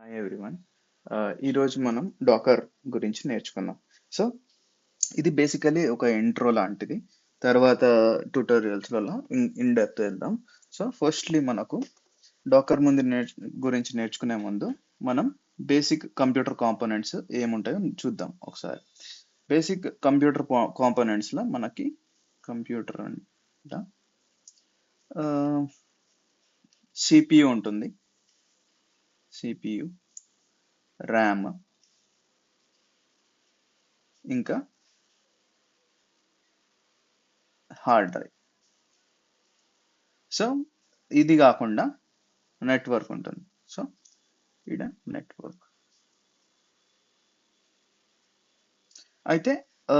Hi everyone. ఈరోజు మనం Dakar గురించి నేర్చుకుందాం. సో ఇది బేసికలీ ఒక ఇంట్రో లాంటిది. తర్వాత ట్యూటోరియల్స్లలో ఇన్ డెప్త్ వెళ్దాం. సో ఫస్ట్లీ మనకు డాకర్ గురించి నేర్చుకునే ముందు మనం బేసిక్ కంప్యూటర్ కాంపోనెంట్స్ ఏముంటాయో చూద్దాం ఒకసారి. బేసిక్ కంప్యూటర్ కాంపోనెంట్స్లో మనకి కంప్యూటర్ అంట సిపియు ఉంటుంది, సిపియు, ర్యామ్, ఇంకా హార్డ్ డ్రైవ్. సో ఇది కాకుండా నెట్వర్క్ ఉంటుంది. సో ఇడ నెట్వర్క్ అయితే ఆ,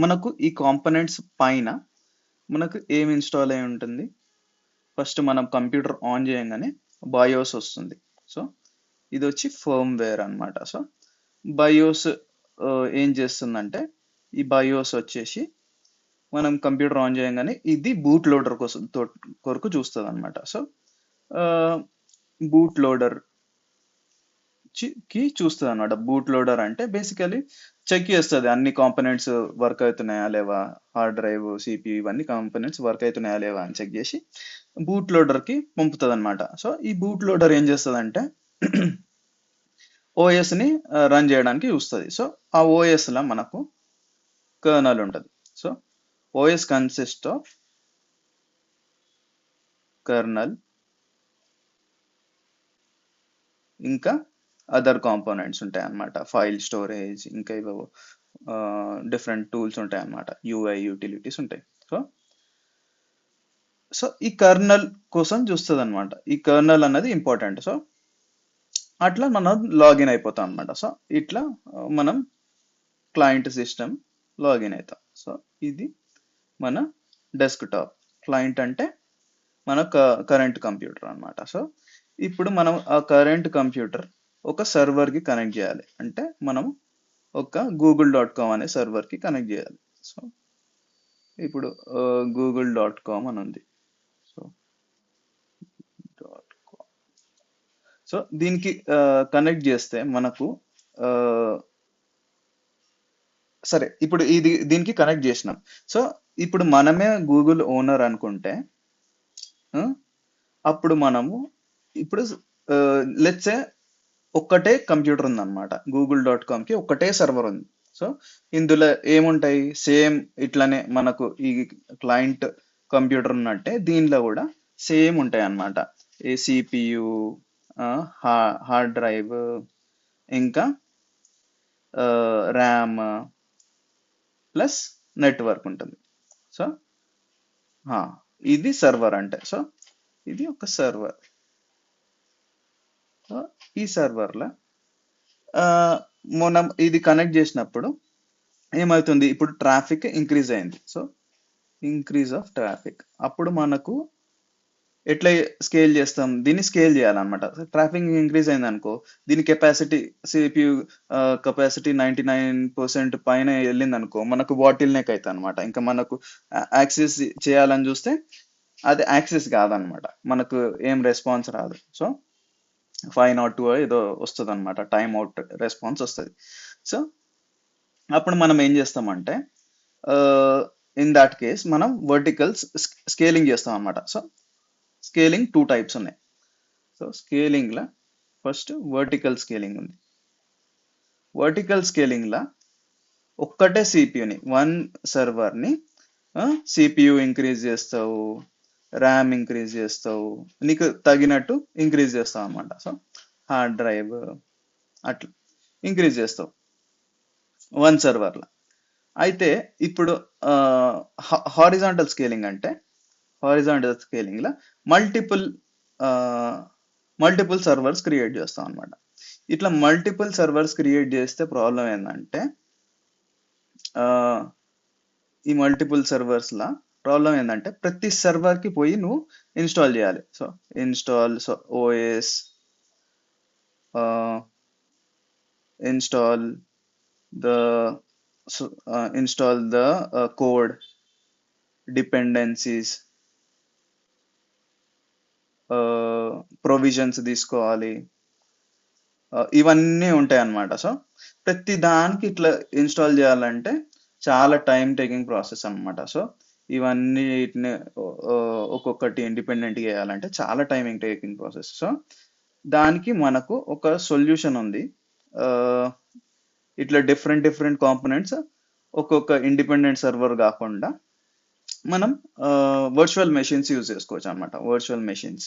మనకు ఈ కాంపోనెంట్స్ పైన మనకు ఏం ఇన్స్టాల్ అయి ఉంటుంది. ఫస్ట్ మనం కంప్యూటర్ ఆన్ చేయగానే బయోస్ వస్తుంది. సో ఇది వచ్చి ఫర్మ్వేర్ అన్నమాట. సో బయోస్ ఏం చేస్తుందంటే, ఈ బయోస్ వచ్చేసి మనం కంప్యూటర్ ఆన్ చేయగానే ఇది బూట్ లోడర్ కొరకు చూస్తుంది అనమాట. సో బూట్ లోడర్ కి చూస్తుంది అనమాట. బూట్ లోడర్ అంటే బేసికలీ చెక్ చేస్తుంది అన్ని కాంపోనెంట్స్ వర్క్ అవుతున్నాయా లేవా, హార్డ్ డ్రైవ్, సిపియు, ఇవన్నీ కాంపోనెంట్స్ వర్క్ అవుతున్నాయా లేవా అని చెక్ చేసి బూట్ లోడర్ కి పంపుతుంది అనమాట. సో ఈ బూట్ లోడర్ ఏం చేస్తుంది అంటే ఓఎస్ ని రన్ చేయడానికి చూస్తుంది. సో ఆ ఓఎస్ లో మనకు కర్నల్ ఉంటుంది. So OS consist of colonel, ఇంకా అదర్ కాంపోనెంట్స్ ఉంటాయి అన్నమాట. ఫైల్ స్టోరేజ్, ఇంకా ఇవో డిఫరెంట్ టూల్స్ ఉంటాయి అన్నమాట. యూఐ యూటిలిటీస్ ఉంటాయి. సో సో ఈ కర్నల్ కోసం చూస్తుంది అనమాట. ఈ కర్నల్ అన్నది ఇంపార్టెంట్. సో అట్లా మనం లాగిన్ అయిపోతాం అనమాట. సో ఇట్లా మనం క్లయింట్ సిస్టమ్ లాగిన్ అవుతాం. సో ఇది మన డెస్క్ టాప్. క్లయింట్ అంటే మన కరెంట్ కంప్యూటర్ అన్నమాట. సో ఇప్పుడు మనం ఆ కరెంట్ కంప్యూటర్ ఒక సర్వర్ కి కనెక్ట్ చేయాలి. అంటే మనం ఒక google.com అనే సర్వర్ కి కనెక్ట్ చేయాలి. సో ఇప్పుడు google.com అని ఉంది. సో సో దీనికి కనెక్ట్ చేస్తే మనకు ఆ, సరే ఇప్పుడు దీనికి కనెక్ట్ చేసినాం. సో ఇప్పుడు మనమే గూగుల్ ఓనర్ అనుకుంటే ఆ, అప్పుడు మనము ఇప్పుడు లెట్స్ ఏ ఒక్కటే కంప్యూటర్ ఉందన్నమాట. google.com కి ఒక్కటే సర్వర్ ఉంది. సో ఇందులో ఏముంటాయి, సేమ్ ఇట్లానే మనకు ఈ క్లయింట్ కంప్యూటర్ ఉన్నట్టే దీనిలో కూడా సేమ్ ఉంటాయి అన్నమాట. ఏ సిపియు, హార్డ్ డ్రైవ్, ఇంకా ర్యామ్ ప్లస్ నెట్వర్క్ ఉంటుంది. సో ఆ, ఇది సర్వర్ అంటే. సో ఇది ఒక సర్వర్. సో ఈ సర్వర్లో మనం ఇది కనెక్ట్ చేసినప్పుడు ఏమవుతుంది, ఇప్పుడు ట్రాఫిక్ ఇంక్రీజ్ అయింది. సో ఇంక్రీజ్ ఆఫ్ ట్రాఫిక్ అప్పుడు మనకు ఎట్లా స్కేల్ చేస్తాం, దీన్ని స్కేల్ చేయాలన్నమాట. ట్రాఫిక్ ఇంక్రీజ్ అయింది అనుకో, దీని కెపాసిటీ, సిపియు కెపాసిటీ 99% పైన వెళ్ళింది అనుకో, మనకు బాటిల్ నెక్ అవుతుంది అనమాట. ఇంకా మనకు యాక్సెస్ చేయాలని చూస్తే అది యాక్సెస్ కాదనమాట, మనకు ఏం రెస్పాన్స్ రాదు. సో 502 ఏదో వస్తుంది అనమాట, టైమ్ అవుట్ రెస్పాన్స్ వస్తుంది. సో అప్పుడు మనం ఏం చేస్తామంటే, ఇన్ దాట్ కేస్ మనం వర్టికల్స్ స్కేలింగ్ చేస్తాం అనమాట. సో స్కేలింగ్ టూ టైప్స్ ఉన్నాయి. సో స్కేలింగ్ లా ఫస్ట్ వర్టికల్ స్కేలింగ్ ఉంది. వర్టికల్ స్కేలింగ్ లా ఒక్కటే సిపియుని, వన్ సర్వర్ ని సిపియు ఇంక్రీజ్ చేస్తావు, ర్యామ్ ఇంక్రీజ్ చేస్తావు, నీకు తగినట్టు ఇంక్రీజ్ చేస్తావు అనమాట. సో హార్డ్ డ్రైవ్ అట్లా ఇంక్రీజ్ చేస్తావు వన్ సర్వర్ లా. అయితే ఇప్పుడు హారిజాంటల్ స్కేలింగ్ అంటే, హారిజాంటల్ స్కేలింగ్ లా మల్టిపుల్ మల్టిపుల్ సర్వర్స్ క్రియేట్ చేస్తాం అనమాట. ఇట్లా మల్టిపుల్ సర్వర్స్ క్రియేట్ చేస్తే ప్రాబ్లం ఏంటంటే, ఆ, ఈ మల్టిపుల్ సర్వర్స్ లా ప్రాబ్లం ఏంటంటే ప్రతి సర్వర్ కి పోయి నువ్వు ఇన్స్టాల్ చేయాలి. So install OS, install the install the code, dependencies, provisions తీసుకోవాలి, ఇవన్నీ ఉంటాయి అన్నమాట. సో ప్రతి దానికి ఇట్లా ఇన్స్టాల్ చేయాలంటే చాలా టైం టేకింగ్ ప్రాసెస్ అన్నమాట. సో ఇవన్నీ వీటిని ఒక్కొక్కటి ఇండిపెండెంట్ చేయాలంటే చాలా టైమింగ్ టేకింగ్ ప్రాసెస్. సో దానికి మనకు ఒక సొల్యూషన్ ఉంది. ఆ, ఇట్లా డిఫరెంట్ డిఫరెంట్ కాంపోనెంట్స్ ఒక్కొక్క ఇండిపెండెంట్ సర్వర్ కాకుండా మనం వర్చువల్ మెషిన్స్ యూజ్ చేసుకోవచ్చు అనమాట. Virtual machines.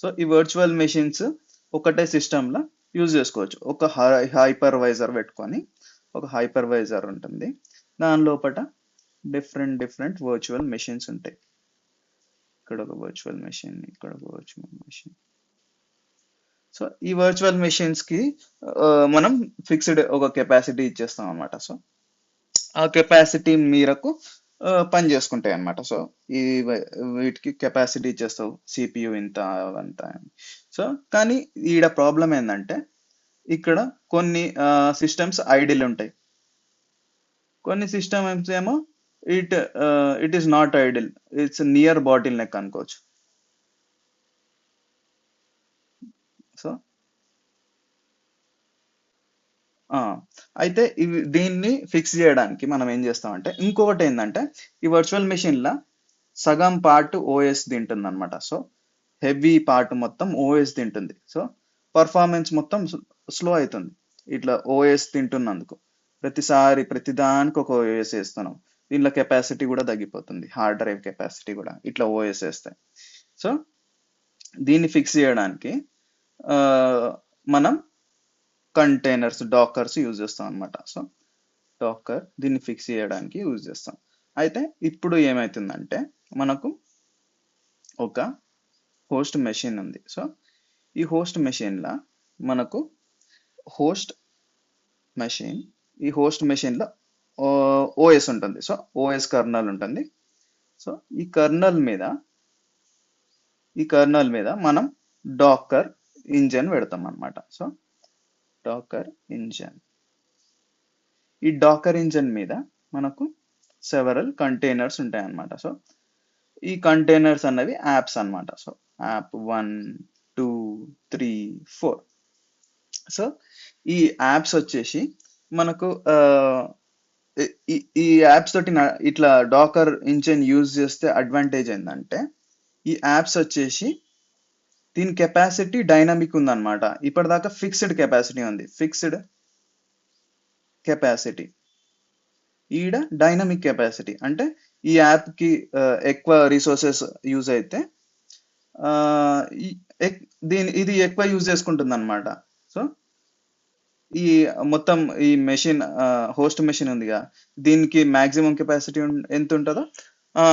సో ఈ వర్చువల్ మెషిన్స్ ఒకటే సిస్టంలో యూజ్ చేసుకోవచ్చు. ఒక హైపర్వైజర్ పెట్టుకొని ఒక హైపర్వైజర్ ఉంటుంది. దాని లోపల డిఫరెంట్ డిఫరెంట్ వర్చువల్ మెషిన్స్ ఉంటాయి. ఇక్కడ ఒక వర్చువల్ మెషిన్, ఇక్కడ ఒక వర్చువల్ మెషిన్. సో ఈ వర్చువల్ మెషిన్స్ కి మనం ఫిక్స్డ్ ఒక కెపాసిటీ ఇచ్చేస్తాం అనమాట. సో ఆ కెపాసిటీ మేరకు పని చేసుకుంటాయి అన్నమాట. సో ఈ వీటికి కెపాసిటీ ఇచ్చేస్తావు, సిపియు ఇంత అంత అని. సో కానీ ఈడ ప్రాబ్లం ఏంటంటే ఇక్కడ కొన్ని సిస్టమ్స్ ఐడిల్ ఉంటాయి, కొన్ని సిస్టమ్స్ ఏమో it it is not idle, it's near bottleneck అనుకోవచ్చు. సో ఆ, అయితే దీన్ని ఫిక్స్ చేయడానికి మనం ఏం చేస్తామంటే ఇంకొకటి ఏంటంటే ఈ వర్చువల్ మెషిన్ లా సగం పార్ట్ ఓఎస్ తింటుంది అనమాట. సో హెవీ పార్ట్ మొత్తం ఓఎస్ తింటుంది. సో పర్ఫార్మెన్స్ మొత్తం స్లో అవుతుంది ఇట్లా ఓఎస్ తింటున్నందుకు. ప్రతిసారి ప్రతిదానికి ఒక ఓఎస్ వేస్తున్నాం, దీనిలో కెపాసిటీ కూడా తగ్గిపోతుంది, హార్డ్ డ్రైవ్ కెపాసిటీ కూడా ఇట్లా ఓఎస్ వేస్తాయి. సో దీన్ని ఫిక్స్ చేయడానికి ఆ, మనం కంటైనర్స్ డాకర్స్ యూజ్ చేస్తాం అనమాట. సో డాకర్ దీన్ని ఫిక్స్ చేయడానికి యూజ్ చేస్తాం. అయితే ఇప్పుడు ఏమవుతుందంటే మనకు ఒక హోస్ట్ మెషిన్ ఉంది. సో ఈ హోస్ట్ మెషిన్లో మనకు హోస్ట్ మెషిన్, ఈ హోస్ట్ మెషిన్లో ఓఎస్ ఉంటుంది. సో ఓఎస్ కర్నల్ ఉంటుంది. సో ఈ కర్నల్ మీద మనం డాకర్ ఇంజన్ పెడతాం అనమాట. సో డాకర్ ఇంజన్, ఈ డాకర్ ఇంజన్ మీద మనకు సెవరల్ కంటైనర్స్ ఉంటాయి అన్నమాట. సో ఈ కంటైనర్స్ అన్నవి యాప్స్ అన్నమాట. So app 1, 2, 3, 4. సో ఈ యాప్స్ వచ్చేసి మనకు ఈ యాప్స్ తోటి ఇట్లా డాకర్ ఇంజిన్ యూజ్ చేస్తే అడ్వాంటేజ్ ఏంటంటే ఈ యాప్స్ వచ్చేసి దీని కెపాసిటీ డైనమిక్ ఉందన్నమాట. ఇప్పటిదాకా ఫిక్స్డ్ కెపాసిటీ ఉంది, ఫిక్స్డ్ కెపాసిటీ. ఈడ డైనమిక్ కెపాసిటీ అంటే ఈ యాప్ కి ఎక్కువ రిసోర్సెస్ యూజ్ అయితే ఆ, ఇది ఎక్కువ యూజ్ చేసుకుంటుంది అనమాట. సో ఈ మొత్తం ఈ మెషిన్, హోస్ట్ మెషిన్ ఉందిగా, దీనికి మాక్సిమం కెపాసిటీ ఎంత ఉంటుందో ఆ,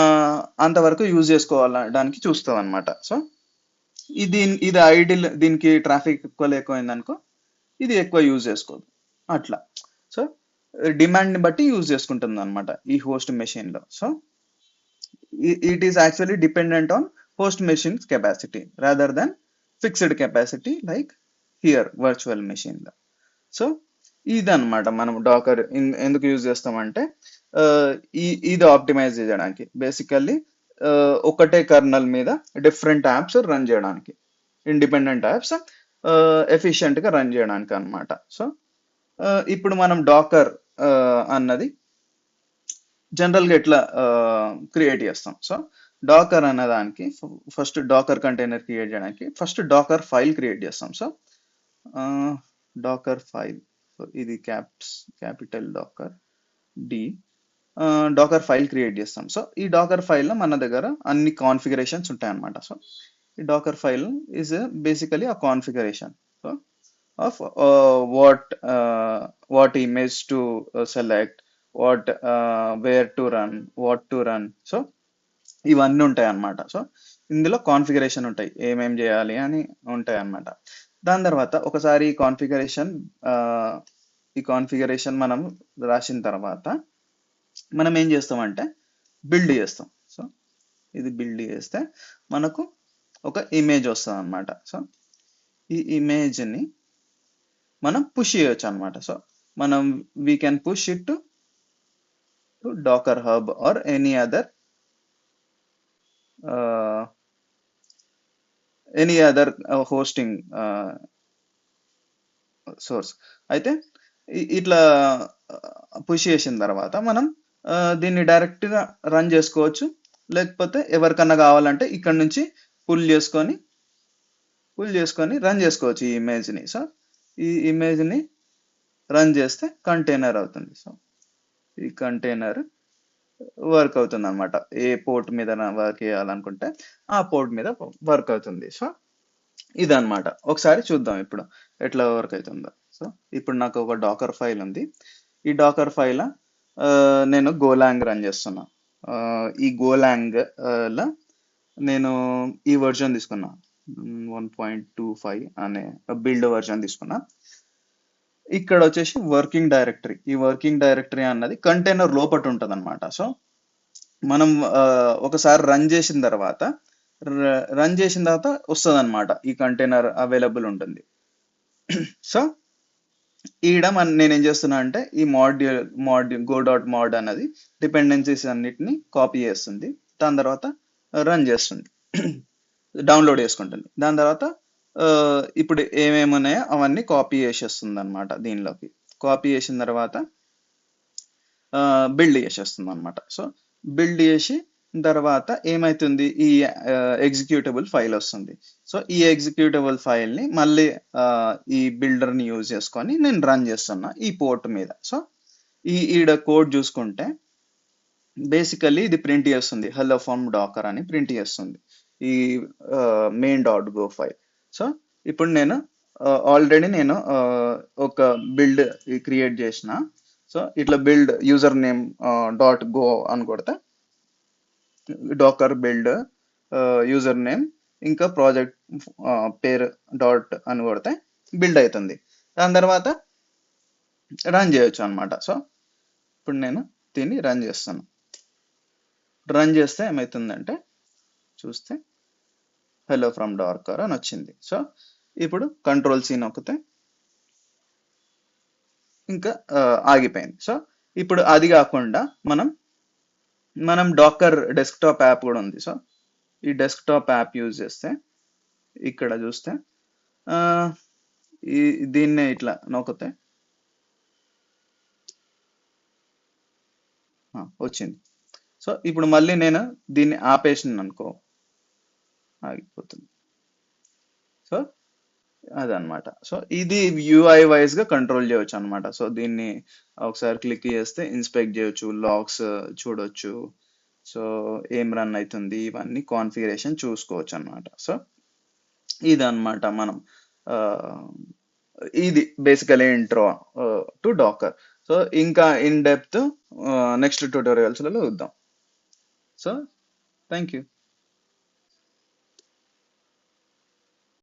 అంతవరకు యూజ్ చేసుకోవడానికి చూస్తాం అనమాట. సో ఇది ఐడిల్, దీనికి ట్రాఫిక్ ఎక్కువ లేకపోయింది అనుకో ఇది ఎక్కువ యూజ్ చేసుకోదు అట్లా. సో డిమాండ్ ని బట్టి యూజ్ చేసుకుంటుంది అనమాట ఈ హోస్ట్ మెషిన్ లో. So it is actually dependent on host machine's capacity rather than fixed capacity like here virtual machine లో. సో ఇదన్నమాట మనం డాకర్ ఎందుకు యూజ్ చేస్తామంటే ఆ, ఇది ఆప్టిమైజ్ చేయడానికి బేసికల్లీ ఒకటే కర్నల్ మీద డిఫరెంట్ యాప్స్ రన్ చేయడానికి, ఇండిపెండెంట్ యాప్స్ ఎఫిషియెంట్ గా రన్ చేయడానికి అన్నమాట. సో ఇప్పుడు మనం డాకర్ అన్నది జనరల్ గా ఎట్లా క్రియేట్ చేస్తాం. సో డాకర్ అనే దానికి ఫస్ట్ డాకర్ కంటైనర్ క్రియేట్ చేయడానికి ఫస్ట్ డాకర్ ఫైల్ క్రియేట్ చేస్తాం. సో డాకర్ ఫైల్, ఇది capital docker D, docker file create చేస్తాం. సో ఈ డాకర్ ఫైల్ లో మన దగ్గర అన్ని కాన్ఫిగరేషన్స్ ఉంటాయన్నమాట. సో ఈ docker file is basically a configuration so of what image to select, what where to run, what to run. So ఇవన్నీ ఉంటాయి అన్నమాట. సో ఇందులో కాన్ఫిగరేషన్ ఉంటాయి, ఏమేం చేయాలి అని ఉంటాయి అన్నమాట. దాని తర్వాత ఒకసారి ఈ కాన్ఫిగరేషన్ మనం రాసిన తర్వాత మనం ఏం చేస్తామంటే బిల్డ్ చేస్తాం. సో ఇది బిల్డ్ చేస్తే మనకు ఒక ఇమేజ్ వస్తుంది అనమాట. సో ఈ ఇమేజ్ని మనం పుష్ చేయొచ్చు అనమాట. సో మనం we can push it to Docker Hub or any other hosting source. అయితే ఇట్లా పుష్ చేసిన తర్వాత మనం దీన్ని డైరెక్ట్ గా రన్ చేసుకోవచ్చు. లేకపోతే ఎవరికన్నా కావాలంటే ఇక్కడ నుంచి పుల్ చేసుకొని రన్ చేసుకోవచ్చు ఈ ఇమేజ్ ని. సో ఈ ఇమేజ్ ని రన్ చేస్తే కంటైనర్ అవుతుంది. సో ఈ కంటైనర్ వర్క్ అవుతుంది అనమాట. ఏ పోర్ట్ మీద వర్క్ చేయాలనుకుంటే ఆ పోర్ట్ మీద వర్క్ అవుతుంది. సో ఇదన్నమాట. ఒకసారి చూద్దాం ఇప్పుడు ఎట్లా వర్క్ అవుతుందో. సో ఇప్పుడు నాకు ఒక డాకర్ ఫైల్ ఉంది. ఈ డాకర్ ఫైల్ నేను గోలాంగ్ రన్ చేస్తున్నా. ఈ గోలాంగ్ లో నేను ఈ వర్జన్ తీసుకున్నా, 1.25 అనే బిల్డ్ వర్జన్ తీసుకున్నా. ఇక్కడ వచ్చేసి వర్కింగ్ డైరెక్టరీ. ఈ వర్కింగ్ డైరెక్టరీ అన్నది కంటైనర్ లోపట ఉంటుంది అనమాట. సో మనం ఒకసారి రన్ చేసిన తర్వాత వస్తుంది అనమాట, ఈ కంటైనర్ అవైలబుల్ ఉంటుంది. సో ఈడ నేనేం చేస్తున్నా అంటే ఈ గో డాట్ మాడ్ అన్నది డిపెండెన్సీస్ అన్నిటిని కాపీ చేస్తుంది. దాని తర్వాత రన్ చేస్తుంది, డౌన్లోడ్ చేసుకుంటుంది. దాని తర్వాత ఇప్పుడు ఏమేమి ఉన్నాయో అవన్నీ కాపీ చేసేస్తుంది అనమాట. దీనిలోకి కాపీ చేసిన తర్వాత బిల్డ్ చేసేస్తుంది అనమాట. సో బిల్డ్ చేసి తర్వాత ఏమైతుంది, ఈ ఎగ్జిక్యూటబుల్ ఫైల్ వస్తుంది. సో ఈ ఎగ్జిక్యూటబుల్ ఫైల్ ని మళ్ళీ ఈ బిల్డర్ ని యూజ్ చేసుకొని నేను రన్ చేస్తున్నా ఈ పోర్ట్ మీద. సో ఈడ కోడ్ చూసుకుంటే బేసికల్లీ ఇది ప్రింట్ చేస్తుంది, హలో ఫ్రమ్ డాకర్ అని ప్రింట్ చేస్తుంది ఈ main dot go file. So ఇప్పుడు నేను ఆల్రెడీ ఒక బిల్డ్ క్రియేట్ చేసిన. సో ఇట్లా build user name dot go అని కొడితే డాకర్ బిల్డ్ యూజర్ నేమ్ ఇంకా ప్రాజెక్ట్ పేరు డాట్ అని కొడితే బిల్డ్ అవుతుంది. దాని తర్వాత రన్ చేయొచ్చు అనమాట. సో ఇప్పుడు నేను దీన్ని రన్ చేస్తాను. రన్ చేస్తే ఏమవుతుందంటే చూస్తే హలో ఫ్రమ్ డాకర్ అని వచ్చింది. సో ఇప్పుడు కంట్రోల్ సి నొక్కితే ఇంకా ఆగిపోయింది. సో ఇప్పుడు అది కాకుండా మనం డాకర్ డెస్క్టాప్ యాప్ కూడా ఉంది. సో ఈ డెస్క్టాప్ యాప్ యూజ్ చేస్తే ఇక్కడ చూస్తే దీన్నే ఇట్లా నొక్కితే వచ్చింది. సో ఇప్పుడు మళ్ళీ నేను దీన్ని ఆపేసిన అనుకో ఆగిపోతుంది. సో అదనమాట. సో ఇది యూఐ వైజ్ గా కంట్రోల్ చేయొచ్చు అనమాట. సో దీన్ని ఒకసారి క్లిక్ చేస్తే ఇన్స్పెక్ట్ చేయొచ్చు, లాగ్స్ చూడొచ్చు, సో ఏం రన్ అవుతుంది ఇవన్నీ కాన్ఫిగరేషన్ చూసుకోవచ్చు అనమాట. సో ఇదన్నమాట మనం ఇది basically intro to docker. So ఇంకా ఇన్ డెప్త్ నెక్స్ట్ ట్యూటోరియల్స్లలో చూద్దాం. So thank you.